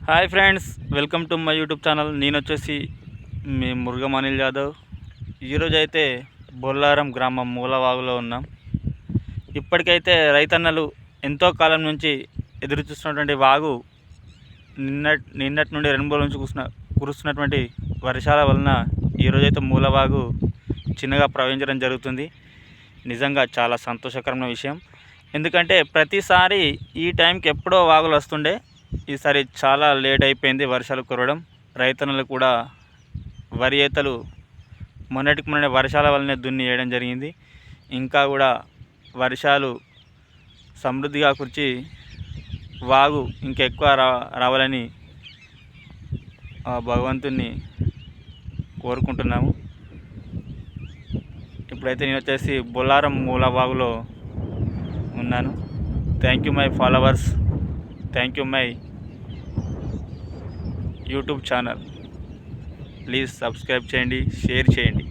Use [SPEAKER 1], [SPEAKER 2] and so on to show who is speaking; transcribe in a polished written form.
[SPEAKER 1] Hi friends, welcome to my YouTube channel. నేను వచ్చేసి మీ మురుగం అనిల్ యాదవ్. ఈరోజు అయితే బొల్లారం గ్రామం మూలవాగులో ఉన్నాం. ఇప్పటికైతే రైతన్నలు ఎంతో కాలం నుంచి ఎదురు చూస్తున్నటువంటి వాగు నిన్నటి నుండి 2 రోజుల నుంచి కురుస్తున్నటువంటి వర్షాల వలన ఈరోజైతే మూలవాగు చిన్నగా ప్రవహించడం జరుగుతుంది. నిజంగా చాలా సంతోషకరమైన విషయం. ఎందుకంటే ప్రతిసారి ఈ టైంకి ఎప్పుడో వాగులు వస్తుండే, ఈసారి చాలా లేట్ అయిపోయింది వర్షాలు కురవడం. రైతన్నలు కూడా వరి ఏతలు మొన్నటి వర్షాల వల్లనే దున్ని వేయడం జరిగింది. ఇంకా కూడా వర్షాలు సమృద్ధిగా కురిచి వాగు ఇంకెక్కువ రావాలని భగవంతుని కోరుకుంటున్నాము. ఇప్పుడైతే నేను వచ్చేసి బొల్లారం మూలవాగులో ఉన్నాను. Thank you my followers, thank you my YouTube channel. Please subscribe చేయండి, షేర్ చేయండి.